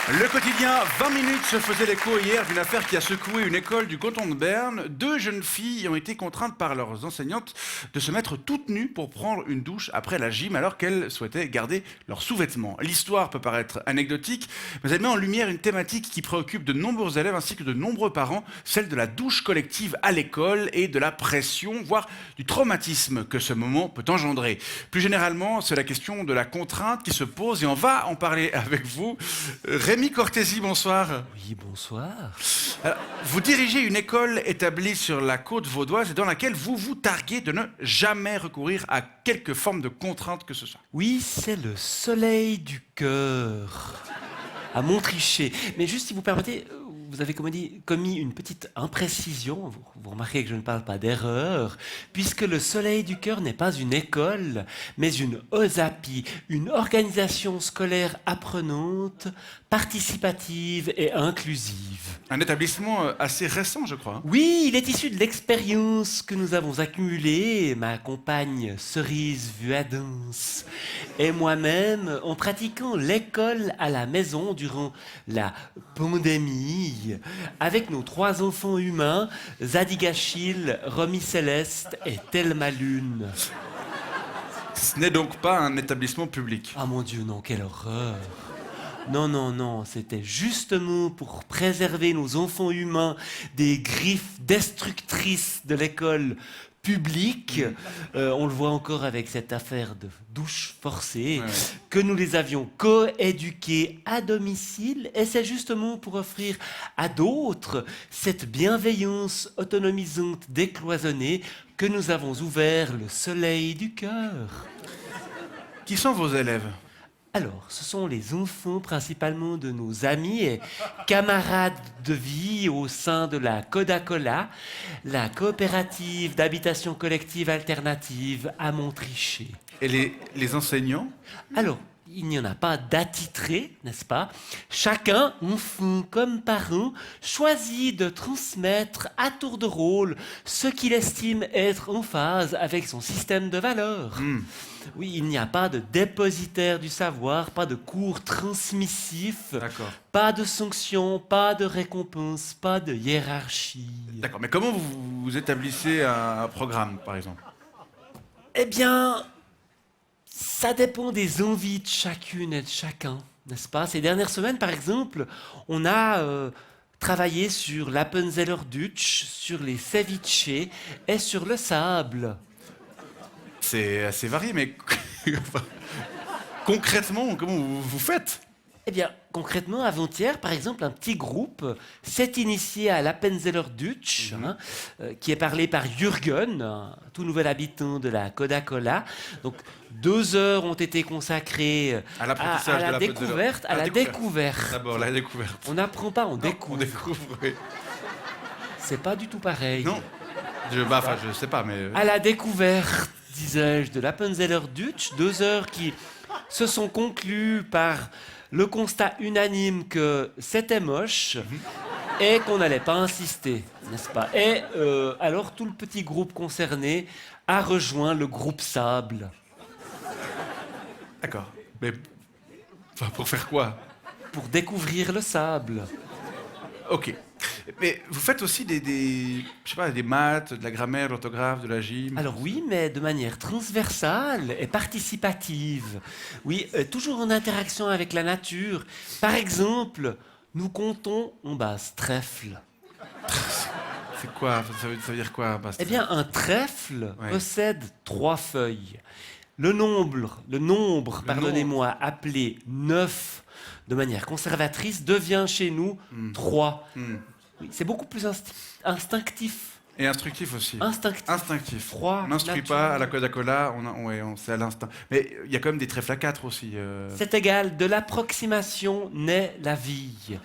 Le quotidien 20 minutes se faisait l'écho hier d'une affaire qui a secoué une école du canton de Berne. Deux jeunes filles ont été contraintes par leurs enseignantes de se mettre toutes nues pour prendre une douche après la gym alors qu'elles souhaitaient garder leurs sous-vêtements. L'histoire peut paraître anecdotique, mais elle met en lumière une thématique qui préoccupe de nombreux élèves ainsi que de nombreux parents, celle de la douche collective à l'école et de la pression, voire du traumatisme que ce moment peut engendrer. Plus généralement, c'est la question de la contrainte qui se pose et on va en parler avec vous. Rémi Cortési, bonsoir. Oui, bonsoir. Alors, vous dirigez une école établie sur la côte vaudoise et dans laquelle vous vous targuez de ne jamais recourir à quelque forme de contrainte que ce soit. Oui, c'est le soleil du cœur. À Montrichet. Mais juste si vous permettez, vous avez commis une petite imprécision. Vous remarquez que je ne parle pas d'erreur, puisque le soleil du cœur n'est pas une école, mais une OSAPI, une organisation scolaire apprenante, participative et inclusive. Un établissement assez récent, je crois. Oui, il est issu de l'expérience que nous avons accumulée, ma compagne Cerise Vuadens et moi-même, en pratiquant l'école à la maison durant la pandémie, avec nos 3 enfants humains, Zadig Achille, Romy Céleste et Thelma Lune. Ce n'est donc pas un établissement public. Ah mon Dieu, non, quelle horreur! Non, non, non, c'était justement pour préserver nos enfants humains des griffes destructrices de l'école publique, on le voit encore avec cette affaire de douche forcée, Ouais. que nous les avions coéduqués à domicile, et c'est justement pour offrir à d'autres cette bienveillance autonomisante décloisonnée que nous avons ouvert le soleil du cœur. Qui sont vos élèves? Alors, ce sont les enfants principalement de nos amis et camarades de vie au sein de la Codacola, la coopérative d'habitation collective alternative à Montrichet. Et les enseignants? Alors, il n'y en a pas d'attitré, n'est-ce pas? Chacun, enfant comme parent, choisit de transmettre à tour de rôle ce qu'il estime être en phase avec son système de valeurs. Oui, il n'y a pas de dépositaire du savoir, pas de cours transmissifs, D'accord. pas de sanctions, pas de récompenses, pas de hiérarchie. D'accord, mais comment vous établissez un programme, par exemple? Eh bien, ça dépend des envies de chacune et de chacun, n'est-ce pas? Ces dernières semaines, par exemple, on a travaillé sur l'Appenzeller Dutch, sur les ceviches et sur le sable. C'est assez varié, mais concrètement, comment vous faites? Eh bien, concrètement, avant-hier, par exemple, un petit groupe s'est initié à l'Appenzeller Dutch, qui est parlé par Jürgen, un tout nouvel habitant de la Codacola. Donc, 2 heures ont été consacrées À l'apprentissage à de la l'Appenzeller. découverte, à la découverte. D'abord, la découverte. On n'apprend pas, on On découvre. découvre, oui. C'est pas du tout pareil. Non, je sais pas, mais... À la découverte, disais-je, de l'Appenzeller Dutch, 2 heures qui se sont conclues par le constat unanime que c'était moche et qu'on n'allait pas insister, n'est-ce pas? Et alors tout le petit groupe concerné a rejoint le groupe Sable. D'accord. Mais... Enfin, pour faire quoi? Pour découvrir le sable. Ok. Mais vous faites aussi je sais pas, des maths, de la grammaire, de l'orthographe, de la gym. Alors oui, mais de manière transversale et participative. Oui, toujours en interaction avec la nature. Par exemple, nous comptons en base trèfle. C'est quoi? Ça veut dire quoi, Bastien? Eh bien, un trèfle Ouais. possède 3 feuilles. Le nombre, pardonnez-moi, appelé 9 de manière conservatrice, devient chez nous 3. Oui, c'est beaucoup plus instinctif. Et instructif aussi. Instinctif. Instinctif. Froid, On n'instruit naturel. pas à la Coca-Cola, c'est à l'instinct. Mais il y a quand même des trèfles à 4 aussi. C'est égal, de l'approximation naît la vie.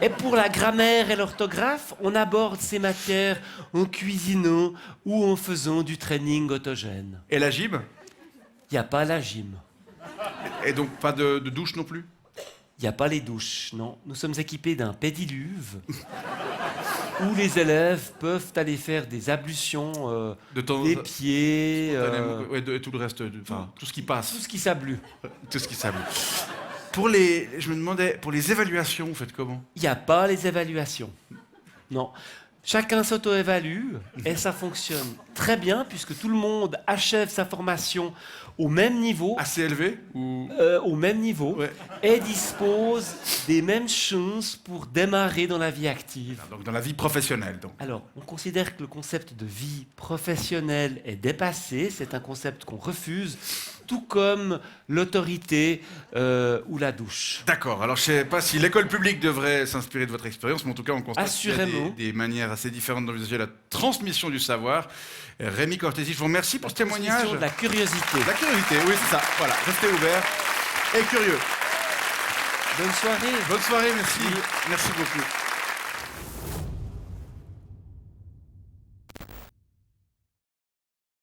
Et pour la grammaire et l'orthographe, on aborde ces matières en cuisinant ou en faisant du training autogène. Et la gym? Il n'y a pas la gym. Et donc pas de douche non plus? Il n'y a pas les douches, non. Nous sommes équipés d'un pédiluve où les élèves peuvent aller faire des ablutions De temps des pieds, ouais, et tout le reste, enfin, tout ce qui passe. tout ce qui s'ablue. Tout ce qui s'ablue. Je me demandais, pour les évaluations, vous faites comment? Il n'y a pas les évaluations. Non. Chacun s'auto-évalue et ça fonctionne très bien puisque tout le monde achève sa formation au même niveau. Assez élevé ou... Au même niveau, Ouais. et dispose des mêmes chances pour démarrer dans la vie active. Donc dans la vie professionnelle, donc. Alors, on considère que le concept de vie professionnelle est dépassé, c'est un concept qu'on refuse, tout comme l'autorité ou la douche. D'accord, alors je sais pas si l'école publique devrait s'inspirer de votre expérience, mais en tout cas on constate qu'il y a Assurément. des manières assez différentes d'envisager la transmission du savoir. Rémi Cortési, je vous remercie pour ce témoignage. Transmission de la curiosité. La curiosité, oui c'est ça, voilà, restez ouverts et curieux. Bonne soirée. Bonne soirée, merci, merci beaucoup.